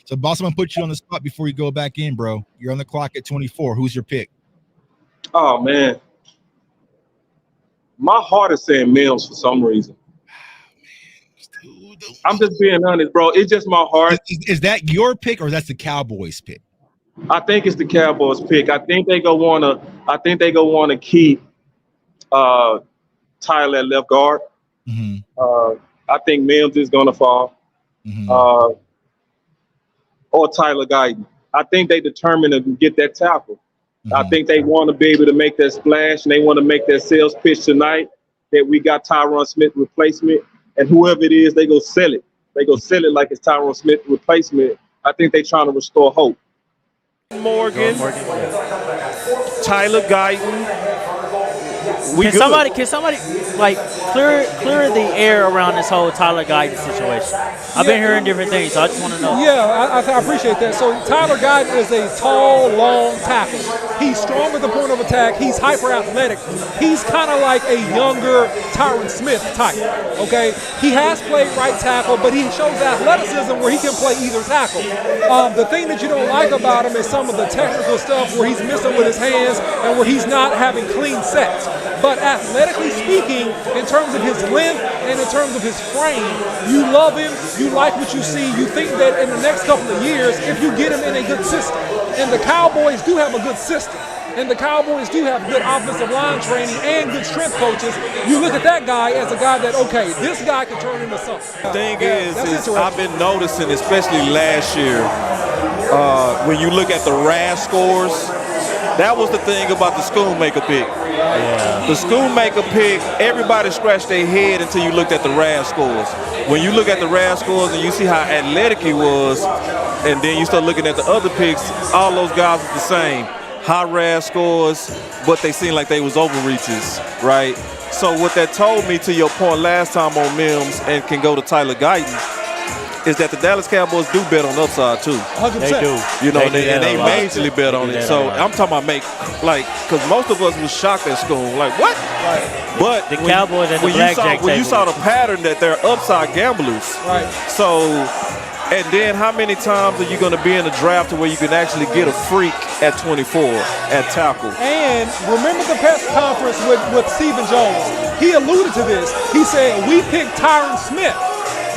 So, boss, I'm gonna put you on the spot before you go back in, bro. You're on the clock at 24. Who's your pick? Oh man, my heart is saying Mills for some reason. I'm just being honest, bro. It's just my heart. Is that your pick or that's the Cowboys pick? I think it's the Cowboys pick. I think they go wanna keep Tyler at left guard. Mm-hmm. I think Mims is gonna fall. Mm-hmm. Or Tyler Guyton. I think they determined to get that tackle. Mm-hmm. I think they want to be able to make that splash, and they want to make that sales pitch tonight that we got Tyron Smith replacement, and whoever it is, they go sell it. They go sell it like it's Tyron Smith replacement. I think they're trying to restore hope. Morgan. Tyler Guyton. Can somebody like clear the air around this whole Tyler Guyton situation? I've been hearing different things, so I just want to know. Yeah, I appreciate that. So Tyler Guyton is a tall, long tackle. He's strong at the point of attack. He's hyper athletic. He's kind of like a younger Tyron Smith type. Okay, he has played right tackle, but he shows athleticism where he can play either tackle. The thing that you don't like about him is some of the technical stuff where he's missing with his hands and where he's not having clean sets. But athletically speaking, in terms of his length and in terms of his frame, you love him, you like what you see, you think that in the next couple of years, if you get him in a good system, and the Cowboys do have a good system, and the Cowboys do have good offensive line training and good strength coaches, you look at that guy as a guy that, okay, this guy can turn into something. The thing is I've been noticing, especially last year, when you look at the RAS scores, that was the thing about the Schoonmaker pick. Yeah. The Schoonmaker pick, everybody scratched their head until you looked at the RAS scores. When you look at the RAS scores and you see how athletic he was, and then you start looking at the other picks, all those guys are the same. High RAS scores, but they seem like they was overreaches, right? So what that told me, to your point last time on Mims, and can go to Tyler Guyton, is that the Dallas Cowboys do bet on upside too. 100%. They do. You know, they majorly bet on it. So I'm talking about because most of us was shocked at school. Like, what? Right. But The Cowboys and the blackjack when you table. saw the pattern that they're upside gamblers. Right. So, and then how many times are you going to be in a draft to where you can actually get a freak at 24 at tackle? And remember the press conference with Stephen Jones. He alluded to this. He said, we picked Tyron Smith.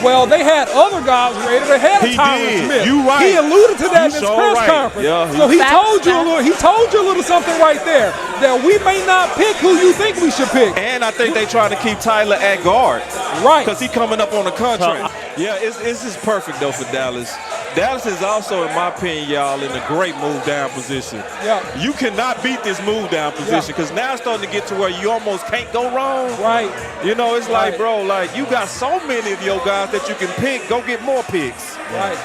Well, they had other guys rated ahead of Tyron Smith. You right. He alluded to that in his press right. conference. Yeah, so he told you a little something right there, that we may not pick who you think we should pick. And I think they trying to keep Tyler at guard. Right. Because he coming up on a contract. Yeah, it's just perfect, though, for Dallas. Dallas is also, in my opinion, y'all, in a great move-down position. Yeah. You cannot beat this move-down position because now it's starting to get to where you almost can't go wrong. Right. You know, it's like, Right. bro, like, you got so many of your guys that you can pick. Go get more picks. Right.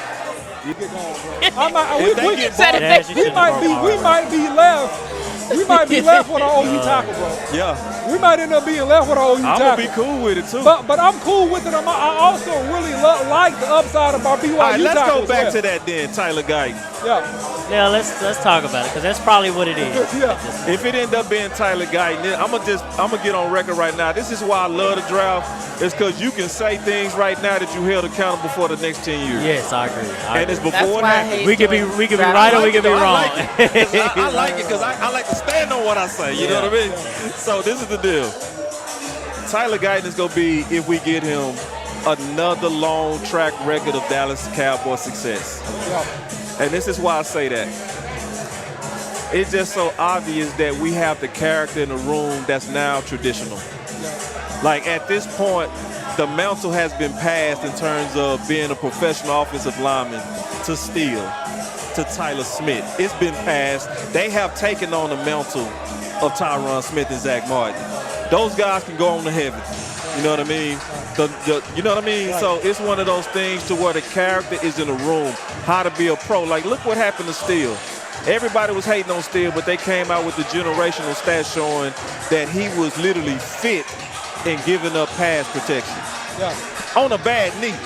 You get going, bro. We might be left with our OU tackle, bro. Yeah. We might end up being left with our OU tackle. I'm going to be cool with it, too. But I'm cool with it. I also really like the upside of our BYU tackle. All right, let's go as back well. to that then, Tyler Guyton. Yeah, let's talk about it, because that's probably what it is. Yeah. If it end up being Tyler Guyton, then I'm gonna get on record right now. This is why I love the draft. It's because you can say things right now that you held accountable for the next 10 years. Yes, I agree. And it's before it happens. We could be right or we could be wrong. I like it because I like to stand on what I say. You know what I mean? So this is the deal. Tyler Guyton is gonna be, if we get him, another long track record of Dallas Cowboys success. And this is why I say that. It's just so obvious that we have the character in the room that's now traditional. Like, at this point, the mantle has been passed in terms of being a professional offensive lineman to Steele, to Tyler Smith. It's been passed. They have taken on the mantle of Tyron Smith and Zach Martin. Those guys can go on to heaven. You know what I mean? You know what I mean? Right. So it's one of those things to where the character is in the room, how to be a pro. Like, look what happened to Steele. Everybody was hating on Steele, but they came out with the generational stats showing that he was literally fit in giving up pass protection. Yeah. On a bad knee.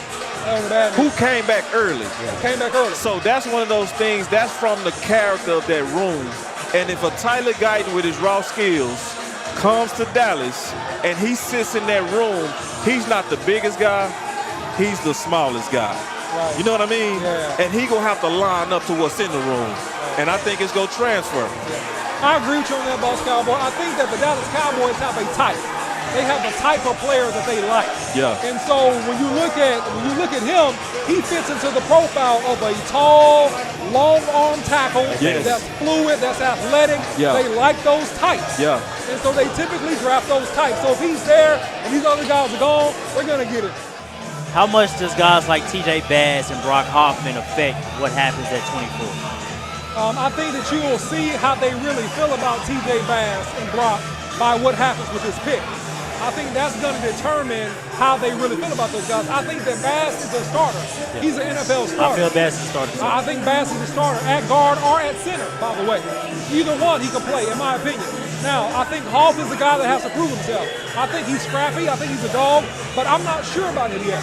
Who came back early. Came back early. So that's one of those things, that's from the character of that room. And if a Tyler Guyton with his raw skills comes to Dallas and he sits in that room, he's not the biggest guy, he's the smallest guy. You know what I mean? Yeah. And he gonna have to line up to what's in the room. And I think it's gonna transfer. I agree with you on that, Boss Cowboy. I think that the Dallas Cowboys have a type. They have a type of player that they like. Yeah. And so when you look at him, he fits into the profile of a tall, long arm tackle that's fluid, that's athletic. Yeah. They like those types. Yeah. And so they typically draft those types. So if he's there and these other guys are gone, they're gonna get it. How much does guys like TJ Bass and Brock Hoffman affect what happens at 24? I think that you will see how they really feel about TJ Bass and Brock by what happens with this pick. I think that's going to determine how they really feel about those guys. I think that Bass is a starter. Yeah. He's an NFL starter. I feel Bass is a starter. I think Bass is a starter at guard or at center, by the way. Either one he can play, in my opinion. Now, I think Hoff is the guy that has to prove himself. I think he's scrappy. I think he's a dog, but I'm not sure about him yet.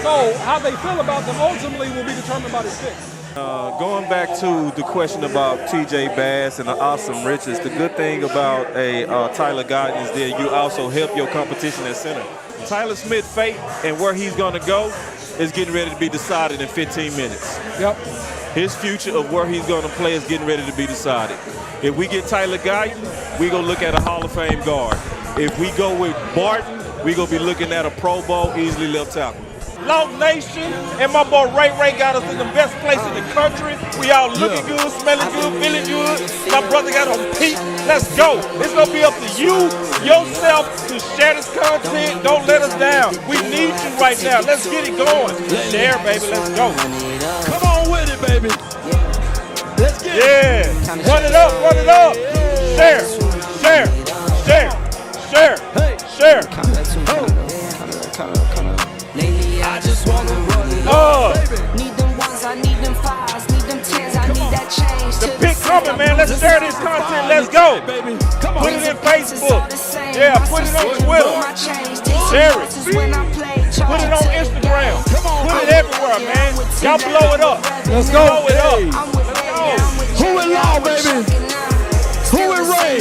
So how they feel about them ultimately will be determined by this pick. Going back to the question about TJ Bass and the awesome riches, the good thing about a Tyler Guyton is that you also help your competition at center. Tyler Smith's fate and where he's going to go is getting ready to be decided in 15 minutes. Yep. His future of where he's going to play is getting ready to be decided. If we get Tyler Guyton, we're going to look at a Hall of Fame guard. If we go with Barton, we're going to be looking at a Pro Bowl easily left tackle. Long Nation and my boy Ray got us in the best place in the country. We all looking good, smelling good, feeling good. My brother got on peak. Let's go. It's going to be up to you, yourself, to share this content. Don't let us down. We need you right now. Let's get it going. Share, baby. Let's go. Come on with it, baby. Let's get it. Yeah. Run it up, run it up. Share, share, share, share, share. I just wanna run it up, baby. Need them ones, I need them fives, need them tens, I need that change. The pick coming, man. Let's share this content. Let's go. Baby. Come on. Put it in Facebook. Yeah, put it on Twitter. Share it. Put it on Instagram. Put it everywhere, man. Y'all blow it up. Let's go. Blow it up. Let's go. Who in law, baby? Who in Ray?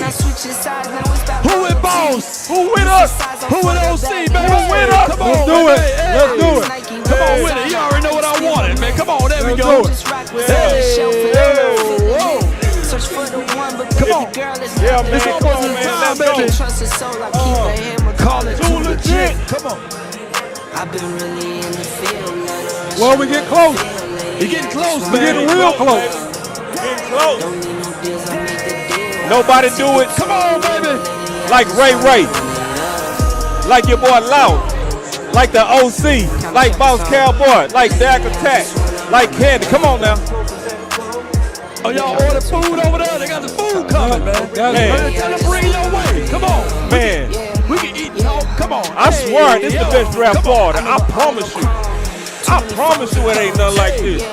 Who in Boss? Who with us? Who in OC, baby? Who with us? Come on, Let's do it. baby. Let's do it. Come on with it. You already know what I wanted, man. Come on, there we Let's go. do it. Come on. Yeah, man. Come on, man. Let's go. Call it Too legit. Come on. Well, we get close. You're getting close, We're man. getting real close. Getting close. Nobody do it. Come on, baby. Like Ray, like your boy Loud, like the OC, like Boss Cowboy, like Dak Attack, like Candy. Come on now. Oh, y'all order food over there? They got the food coming, man. Man. Tell them bring it your way. Come on. Man, We can eat, y'all. Come on. I swear this is the best draft Come on. party. I promise you. I promise you it ain't nothing like this.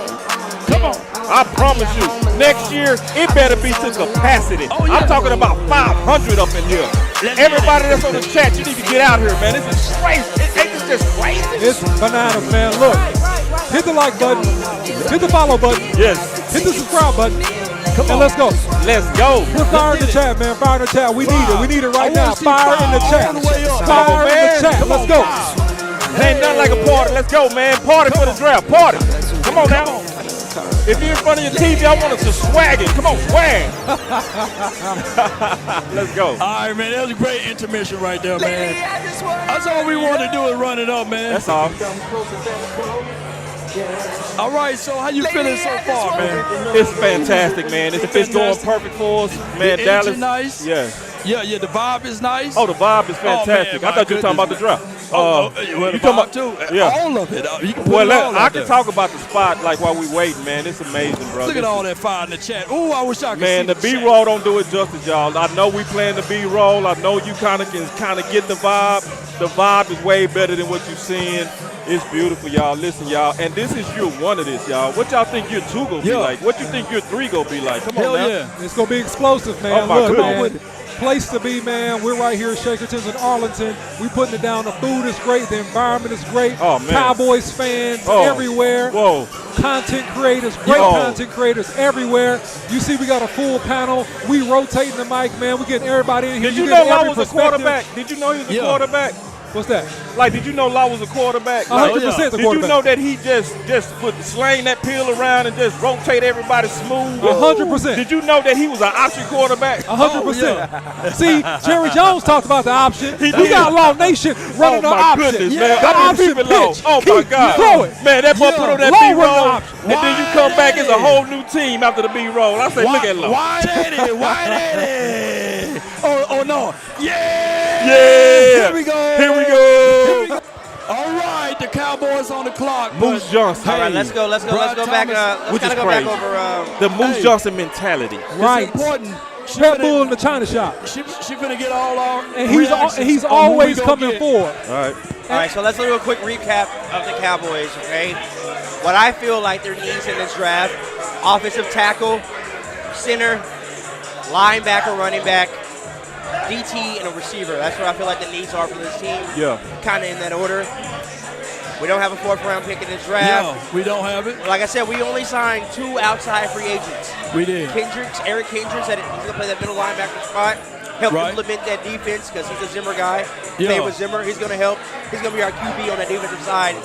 Come on. I promise you. Next year, it better be to capacity. Oh, yeah. I'm talking about 500 up in here. Everybody that's on the chat, you need to get out here, man. This is crazy. Ain't this just crazy? It's bananas, man. Look, hit the like button, hit the follow button, Yes. hit the subscribe button, and let's go. Let's go. Put fire in the chat, man. Fire in the chat. We need it. We need it right now. Fire in the chat. all the way up. Fire in the chat. Come Let's on, go. It ain't nothing like a party. Let's go, man. Party for the draft. Party. Come on now. If you're in front of your TV, I want us to swag it. Come on, swag. Let's go. All right, man. That was a great intermission right there, man. That's all we want to do is run it up, man. That's all. All right, so how you feeling so far, man? It's fantastic, man. If it's going perfect for us, man, The Dallas. energy nice? Yeah. Yeah, the vibe is nice. Oh, the vibe is fantastic. man, I thought you were talking my about the draft. well, you the talking about vibe too? Yeah. All of it. You can put Well, it all I out can there. talk about the spot like while we waiting, man. It's amazing, bro. Look at all that fire in the chat. Ooh, I wish I could Man, see the chat. B-roll don't do it justice, y'all. I know we playing the B-roll. I know you kind of can get the vibe. The vibe is way better than what you're seeing. It's beautiful, y'all. Listen, y'all. And this is year one of this, y'all. What y'all think year two gonna be like? What you think year three gonna be like? Come Hell on now. yeah. It's going to be explosive, man. Oh, my Look, goodness. man. Place to be, man. We're right here at Shakerton's in Arlington. We putting it down. The food is great. The environment is great. Oh, man. Cowboys fans Oh. everywhere. Whoa. Content creators, great Yo. content creators everywhere. You see we got a full panel. We rotating the mic, man. We getting everybody in here. Did you getting know I every was a perspective. quarterback? Did you know he was a Yeah. quarterback? What's that? Like, did you know Law was a quarterback? 100% the Did you quarterback. know that he just would sling that peel around and just rotate everybody smooth? 100%. Did you know that he was an option quarterback? 100%. See, Jerry Jones talked about the option. He We did. got Law Nation running the Oh, my option. goodness, The man. I option didn't keep it low. pitch. Oh, my God. Throw it. Man, that boy put on that Law B-roll, running the option. and then you come back as a whole new team after the B-roll. I say, look at Law. Wide Eddie. Oh, no. Yeah. Yeah. Here we go. Here we go. All right, the Cowboys on the clock. Moose Johnson. All right, let's go back. Let's Which kind is of go back crazy. over. The Moose Johnson mentality. Right. It's important. Pet Bull in the China shop. She finna get all our And reactions he's on who always we gonna coming get. forward. All right. All right, so let's do a quick recap of the Cowboys, okay? What I feel like their needs in this draft: offensive tackle, center, linebacker, running back, DT, and a receiver. That's what I feel like the needs are for this team. Yeah. Kind of in that order. We don't have a 4th-round pick in this draft. Yeah, we don't have it. Like I said, we only signed 2 outside free agents. We did. Eric Kendricks, he's going to play that middle linebacker spot, help Right. implement that defense because he's a Zimmer guy. Yeah. Play with Zimmer, he's going to help. He's going to be our QB on that defensive side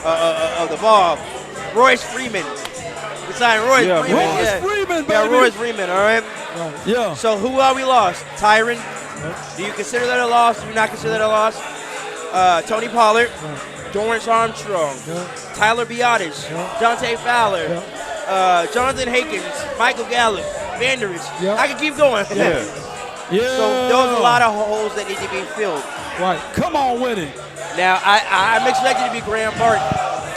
of the ball. Royce Freeman. We signed Royce Freeman. Royce Freeman, Yeah, baby. Royce Freeman, all right? Yeah. So who are we lost? Tyron. Do you consider that a loss? Do you not consider that a loss? Tony Pollard. Dorrance Armstrong, Tyler Biotis, Dante Fowler, Jonathan Hankins, Michael Gallup, Vanderich. I can keep going. Yeah. So those are a lot of holes that need to be filled. Right. Come on with it. Now, I'm expecting to be Graham Barton.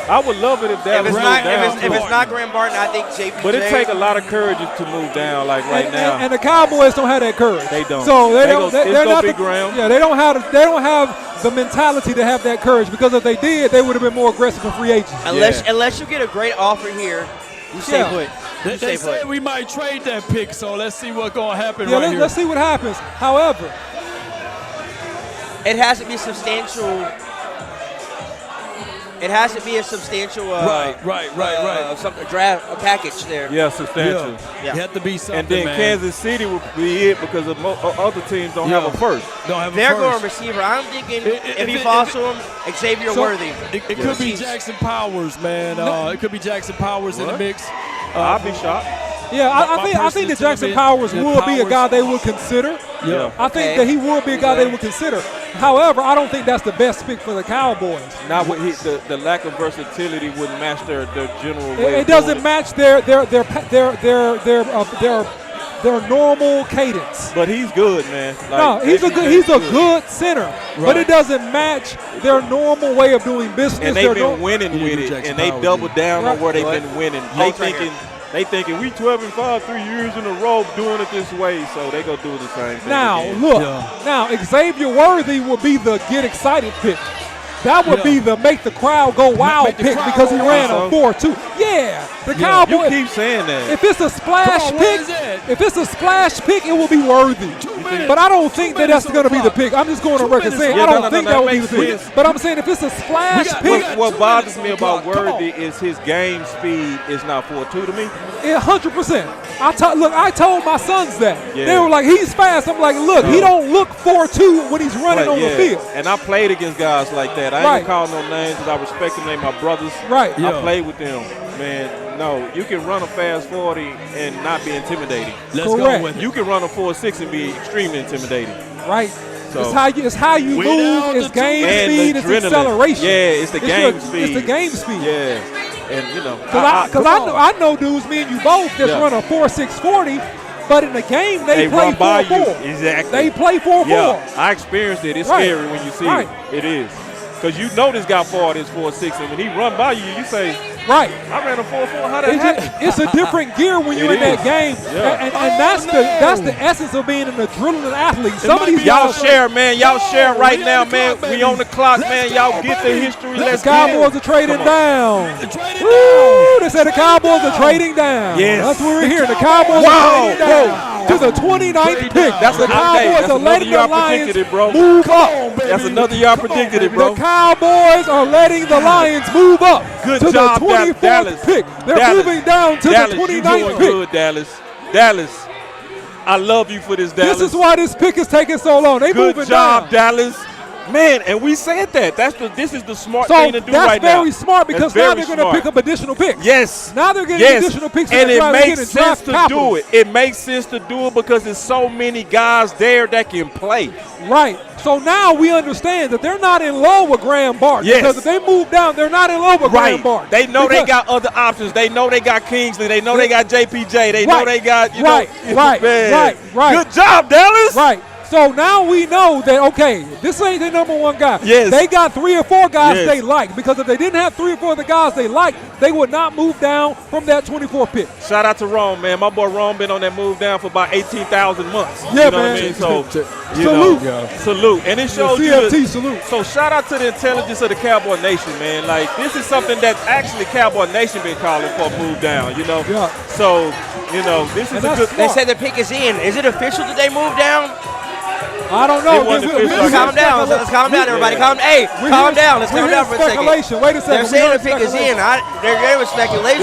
I would love it if that If was it's moved not, down. if it's not Graham Barton, I think JPJ. But it take a lot of courage to move down, like right now. And the Cowboys don't have that courage. They don't. So They don't. go- it's They're gonna not be the, Graham. Yeah, they don't have the mentality to have that courage because if they did, they would have been more aggressive in free agents. Unless you get a great offer here, you stay put. They said we might trade that pick, so let's see what's going to happen Yeah, right here. let's see what happens. However, it has to be substantial. It has to be a substantial right. a package there. Yeah, substantial. Yeah. You have to be something, And then man. Kansas City will be it because of other teams don't have a first. Don't have a They're first. going receiver. I'm thinking if he it- falls to him, Xavier Worthy. It could be Jackson Powers, man. It could be Jackson Powers in the mix. I'll be shocked. yeah, My I think personal that Jackson opinion, Powers yeah, would be a Powers. guy they would consider. Yeah. I think Okay. that he would be a guy they would consider. However, I don't think that's the best pick for the Cowboys. Not with the lack of versatility wouldn't match their general way. It of doesn't doing match their normal cadence. But he's good, man. Like, No, he's a good center, but Right. it doesn't match their normal way of doing business. And Their they've been winning You with need it, Jackson and they Powers, doubled down Right. on where they've What? been winning. Hold right here. They thinking we 12-5, 3 years in a row doing it this way, so they gonna do the same thing. Now, again. look. Yeah. Now, Xavier Worthy will be the get excited pick. That would Yeah. be the make the crowd go wild Make the pick crowd because he go ran wild. a 4.2. Yeah, the you Cowboys. keep saying that. If it's a splash Come on, what pick, is that? if it's a splash pick, it will be Worthy. minutes. But I don't think that minutes that's on going to the be the clock. pick. I'm just going on 2 record minutes saying on I the don't clock. think No, that that would be makes the pick. sense. But I'm saying if it's a splash We pick, got What 2 bothers minutes me on the about clock. Come Worthy is his game speed is not 4.2 to me. 100%. I told my sons that. Yeah. They were like, he's fast. I'm like, look, he don't look 4.2 when he's running on the field. And I played against guys like that. I Right. ain't gonna call no names because I respect them. They my brothers. Right. I Yeah. played with them. Man, no, you can run a fast 40 and not be intimidating. Let's Correct. go with it. You can run a 4.6 and be extremely intimidating. Right. So- It's how you We down move. to It's game And speed. the It's adrenaline. acceleration. Yeah, it's the game It's speed. the game speed. Yeah, and you know, Because I know dudes, me and you both, just Yeah. run a 4.640, but in the game they play run by you. 4.4. Exactly. They play 4.4. Yeah, I experienced it. It's Right. scary when you see Right. it. It is. Because you know this guy forward is 4.6, and when he run by you, you say, Right. I ran a 4.4. How that It's, happen? it's a different gear when you're It in that is. game, Yeah. and Oh, that's no. the essence of being an adrenaline athlete. Some might of these be Y'all guys, share, man. Y'all share right we now, on the man. clock, We baby. on the clock, Let's man. go, Y'all get the baby. history. Let's Let's the Cowboys are trading Come on. down. Trading Woo! down. They said the Cowboys are trading down. Yes. That's what we're hearing. The Cowboys Wow. are trading down Whoa. to the 29th Trade pick. down. That's the an update. Cowboys That's are letting the another y'all Lions predicted it, bro. move up. Baby. That's another y'all predicted it, bro. The Cowboys are letting the Lions move up Good to job, the 24th Dallas. pick. They're Dallas. moving down to Dallas, the you 29th doing pick. good, Dallas. Dallas, I love you for this, Dallas. This is why this pick is taking so long. They Good moving job, down. Dallas. Man, and we said that. This is the smart So thing to do right that's now. very smart because That's now very they're going to smart. pick up additional picks. Yes. Now they're getting Yes. additional picks. And it makes sense draft to capital. do it. It makes sense to do it because there's so many guys there that can play. Right. So now we understand that they're not in love with Graham Barton. Yes. Because if they move down, they're not in love with Graham Barton. They know they Because- got other options. They know they got Kingsley. They know they got JPJ. They know Right. they got, Right. man. Right. Good job, Dallas. Right. So now we know that, okay, this ain't the number one guy. Yes. They got 3 or 4 guys Yes. they like, because if they didn't have 3 or 4 of the guys they like, they would not move down from that 24 pick. Shout out to Rome, man. My boy Rome been on that move down for about 18,000 months. Yeah, you know man. what I mean? So, Salute. salute. And it shows you. CFT salute. So shout out to the intelligence of the Cowboy Nation, man. Like, this is something that actually Cowboy Nation been calling for a move down, you know? Yeah. So, this is And a that's good. They said the pick is in. Is it official that they moved down? I don't know. It wasn't official. Let's calm down. Let's calm down, everybody. Calm down. Let's calm down for a second. Speculation. Wait a second. They're We saying heard the pick is in. speculation. There was speculation.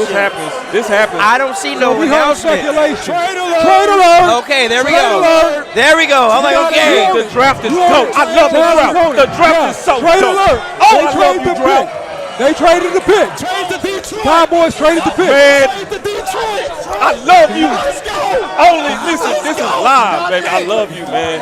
This happens. I don't see no We heard announcement. speculation. Trade alert. Trade alert. Okay, there we Trade go. alert. There we go. I'm like, okay. The draft is dope. I love the draft. The draft is so Trade dope. alert. Oh, They I love traded you, the draft. pick. They traded the pick. Trade to Detroit. Cowboys traded the pick. Man, Trade to Detroit. I love you. Let's go. Only listen, this is live, baby. I love you, man.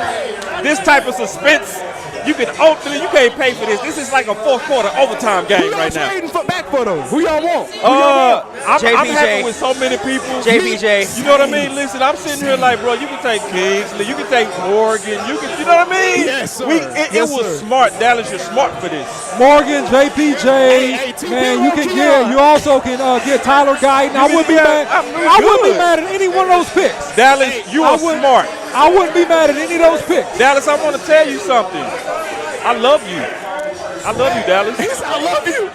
This type of suspense, you can't pay for this. This is like a fourth quarter overtime Who game y'all right now. trading back for though? Who y'all want? I'm JPJ. happy with so many people. JPJ. You know what I mean? Listen, I'm sitting here like, bro, you can take Kingsley, you can take Morgan, you know what I mean? Yes, sir. It Yes, was sir. smart. Dallas, you're smart for this. Morgan, JPJ, Hey, TP man, you can Rocky get. on. You also can get Tyler Guyton. I wouldn't be mad. I'm I wouldn't be good. mad at any one of those picks. Dallas, you I are wouldn't- smart. I wouldn't be mad at any of those picks. Dallas, I want to tell you something. I love you. I love you, Dallas. I love you.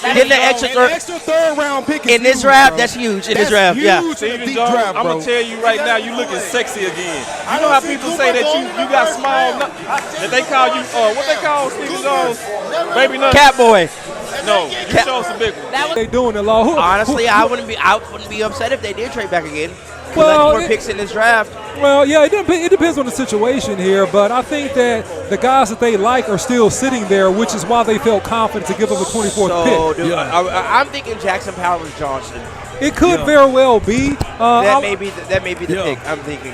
Getting the extra third round pick is in this huge, draft, bro. that's huge. In That's this draft, yeah. huge in a Steven deep Jones, draft, I'm bro. going to tell you right now, you looking sexy again. You know how people say that you got small, that they call you, what they call Steven Jones? Baby nuts? Catboy. No, you show some big ones. They doing it, law. Honestly, I wouldn't be upset if they did trade back again. Well, Collect more picks in this draft. Well, yeah, it depends on the situation here, but I think that the guys that they like are still sitting there, which is why they felt confident to give up a 24th So, pick. dude, I'm thinking Jackson Powers Johnson. It could very well be. That may be the pick. I'm thinking.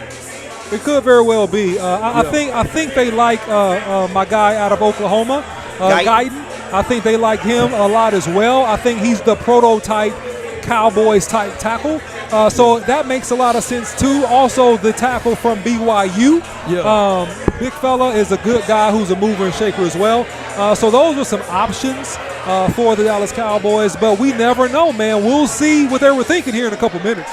It could very well be. I think they like my guy out of Oklahoma, Guyton. I think they like him a lot as well. I think he's the prototype Cowboys type tackle. So that makes a lot of sense too. Also, the tackle from BYU, big fella, is a good guy who's a mover and shaker as well. So those are some options for the Dallas Cowboys, but we never know, man. We'll see what they were thinking here in a couple minutes.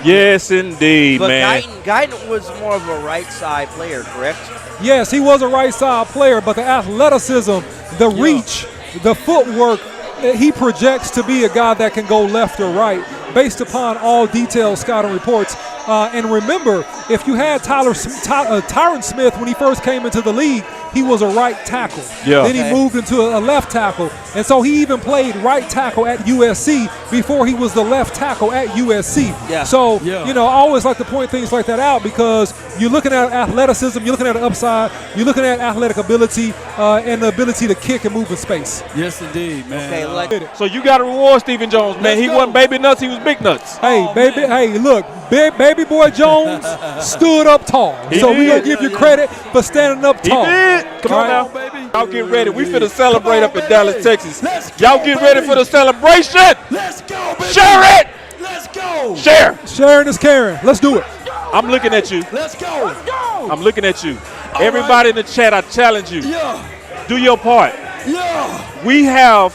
Yes, indeed, But man. Guyton was more of a right side player, correct? Yes, he was a right side player, but the athleticism, the reach, the footwork, he projects to be a guy that can go left or right based upon all detailed scouting reports. And remember, if you had Tyron Smith when he first came into the league, he was a right tackle. Yeah. Then he moved into a left tackle. And so he even played right tackle at USC before he was the left tackle at USC. Yeah. So, I always like to point things like that out because you're looking at athleticism, you're looking at the upside, you're looking at athletic ability and the ability to kick and move in space. Yes, indeed, man. Okay, So you got to reward Steven Jones, man. He wasn't baby nuts, he was big nuts. Hey, look, baby boy Jones stood up tall. So we're going to give you credit for standing up tall. He did. Come on now, baby. Y'all get ready. We finna celebrate up in Dallas, Texas. Y'all get ready for the celebration. Let's go, baby. Share it. Let's go. Share. Sharing is caring. Let's do it. I'm looking at you. Let's go. Let's go. I'm looking at you. Everybody in the chat, I challenge you. Yeah. Do your part. Yeah. We have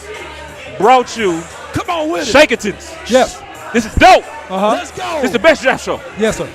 brought you Come on with it. Shakertons. Yes. This is dope. Let's go. This is the best draft show. Yes, sir.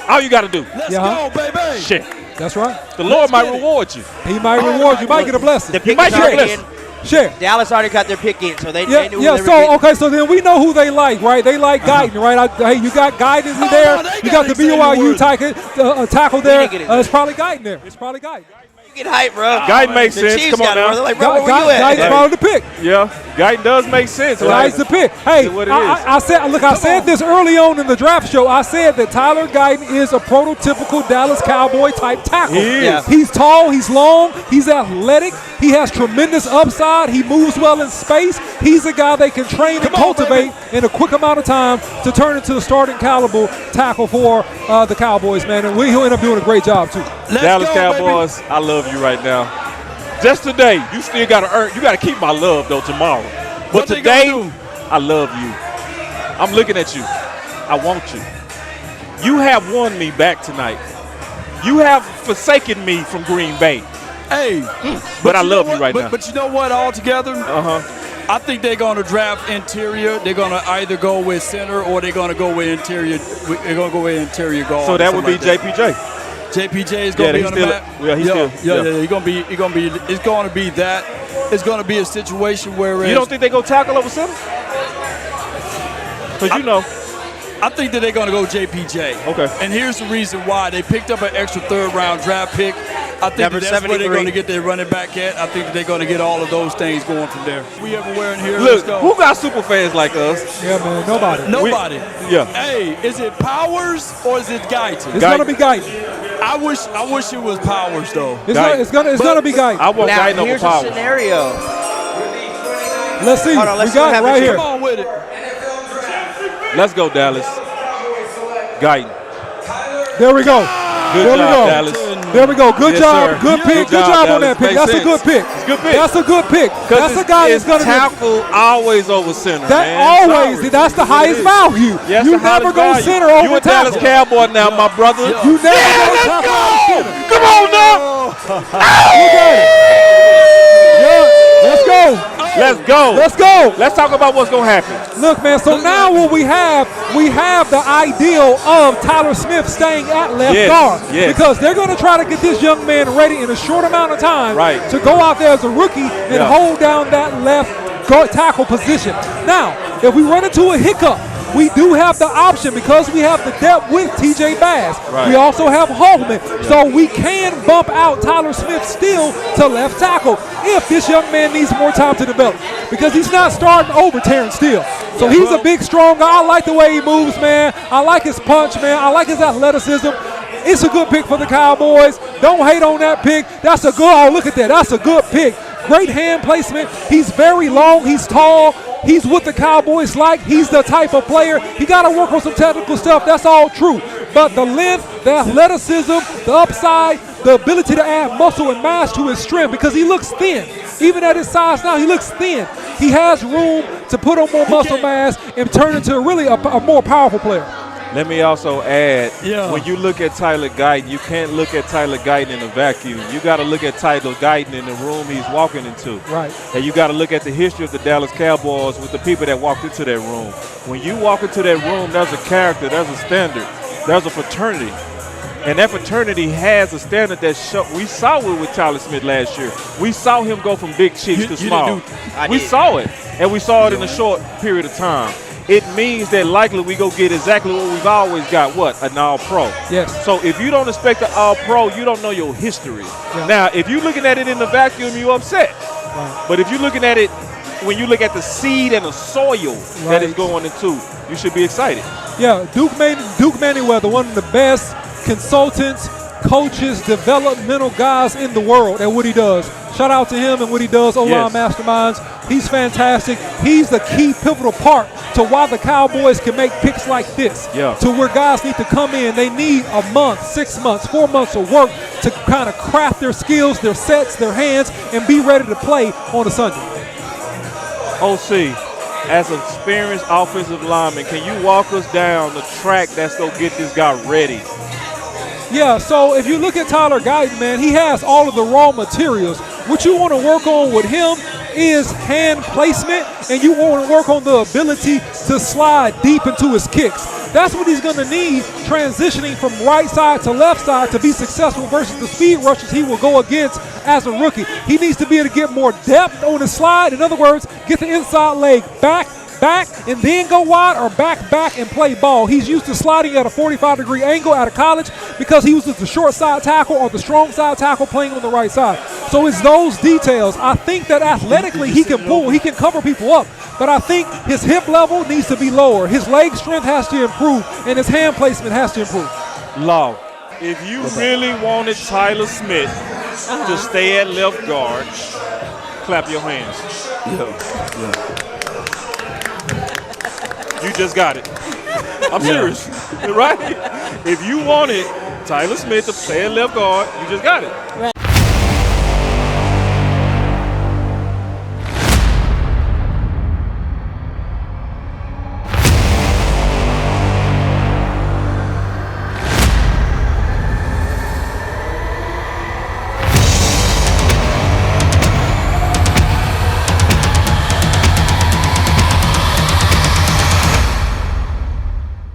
All you got to do. Let's Yeah. go, baby. Share. That's right. The Lord might get it. reward you. He might reward you. Might get a blessing. The pick might is get a already in. blessing. Share. Dallas already got their pick in, so they knew who Yeah, they were getting. okay, so then we know who they like, right? They like Guyton, right? Hey, you got Guyton in there. no, they You got the got Xavier BYU Worthy. tackle there. didn't get it. It's probably Guyton there. It's probably Guyton. You get hype, bro. Guyton makes The sense. Chiefs Come on got it, bro. now. They're like, bro, where were you Guyton's at? part of the pick. Yeah, Guyton does make sense. Guyton's the pick. Hey, what it is. I said this early on in the draft show. I said that Tyler Guyton is a prototypical Dallas Cowboy type tackle. He is. Yeah. He's tall, he's long, he's athletic, he has tremendous upside, he moves well in space. He's a guy they can train and cultivate in a quick amount of time to turn into a starting caliber tackle for the Cowboys, man. And he'll end up doing a great job, too. Dallas Cowboys, I love you right now. Just today, you still got to earn. You got to keep my love, though, tomorrow. But today, I love you. I'm looking at you. I want you. You have won me back tonight. You have forsaken me from Green Bay. Hey, but I love you right now. But you know what? Altogether, I think they're going to draft interior. They're going to either go with center or they're going to go with interior. They're going to go with interior guard. So that would be JPJ. JPJ is going to be on the map. Yeah, he's still. He's going to be. It's going to be that. It's going to be a situation where you don't think they go tackle over center? Because you know. I think that they're going to go JPJ. Okay. And here's the reason why. They picked up an extra third-round draft pick. I think that's where they're going to get their running back at. I think that they're going to get all of those things going from there. We everywhere in here. Look, who got super fans like us? Yeah, man, nobody. Yeah. Hey, is it Powers or is it Guyton? It's going to be Guyton. I wish it was Powers, though. It's gonna be Guyton. I want Guyton over here's Powers. a scenario. Let's see. Hold on, let's we got see it what right here. Come on with it. Let's go, Dallas. Guyton. There we go. Good there job, we go. Dallas. There we go. Good Yes, job. sir. Good pick. Good job on that pick. Makes That's a good pick. It's a good pick. That's a good pick. That's a guy that's going to tackle always over center. That man. always. Sorry. That's the highest value. Yes, You the never highest go value. center over You a Dallas tackle. Cowboy now, my brother. You never go let's tackle go. over center. Come on now. Look at it. Yeah. Let's go. Let's go. Let's go. Let's talk about what's going to happen. Look, man, so now what we have the ideal of Tyler Smith staying at left guard. Yes. Because they're going to try to get this young man ready in a short amount of time to go out there as a rookie and hold down that left guard tackle position. Now, if we run into a hiccup, we do have the option because we have the depth with TJ Bass. We also have Hallman. So we can bump out Tyler Smith still to left tackle if this young man needs more time to develop because he's not starting over Terrence Steele. So he's a big, strong guy. I like the way he moves, man. I like his punch, man. I like his athleticism. It's a good pick for the Cowboys. Don't hate on that pick. That's a good, oh, look at that. That's a good pick. Great hand placement. He's very long. He's tall. He's what the Cowboys like. He's the type of player. He got to work on some technical stuff. That's all true. But the length, the athleticism, the upside, the ability to add muscle and mass to his strength because he looks thin. Even at his size now, he looks thin. He has room to put on more muscle mass and turn into really a more powerful player. Let me also add, when you look at Tyler Guyton, you can't look at Tyler Guyton in a vacuum. You got to look at Tyler Guyton in the room he's walking into. Right. And you got to look at the history of the Dallas Cowboys with the people that walked into that room. When you walk into that room, there's a character, there's a standard, there's a fraternity. And that fraternity has a standard that we saw it with Tyler Smith last year. We saw him go from big cheeks to small. We saw it, and we saw it in a short period of time. It means that likely we go get exactly what we've always got, an all-pro. Yes. So if you don't expect an all-pro, you don't know your history. Yeah. Now, if you're looking at it in the vacuum, you're upset. Right. But if you're looking at it, when you look at the seed and the soil that it's going into, you should be excited. Yeah, Duke Manyweather, one of the best consultants, coaches, developmental guys in the world at what he does. Shout out to him and what he does, O-line masterminds. He's fantastic. He's the key pivotal part to why the Cowboys can make picks like this. To where guys need to come in. They need a month, 6 months, 4 months of work to kind of craft their skills, their sets, their hands, and be ready to play on a Sunday. OC, as an experienced offensive lineman, can you walk us down the track that's going to get this guy ready? Yeah, so if you look at Tyler Guyton, man, he has all of the raw materials. What you want to work on with him is hand placement, and you want to work on the ability to slide deep into his kicks. That's what he's going to need transitioning from right side to left side to be successful versus the speed rushes he will go against as a rookie. He needs to be able to get more depth on his slide. In other words, get the inside leg back, back and then go wide or back and play ball. He's used to sliding at a 45-degree angle out of college because he was the short side tackle or the strong side tackle playing on the right side. So it's those details. I think that athletically he can pull, he can cover people up, but I think his hip level needs to be lower. His leg strength has to improve, and his hand placement has to improve. Law, if you really wanted Tyler Smith to stay at left guard, clap your hands. You just got it. I'm serious, right? If you wanted Tyler Smith to stay at left guard, you just got it.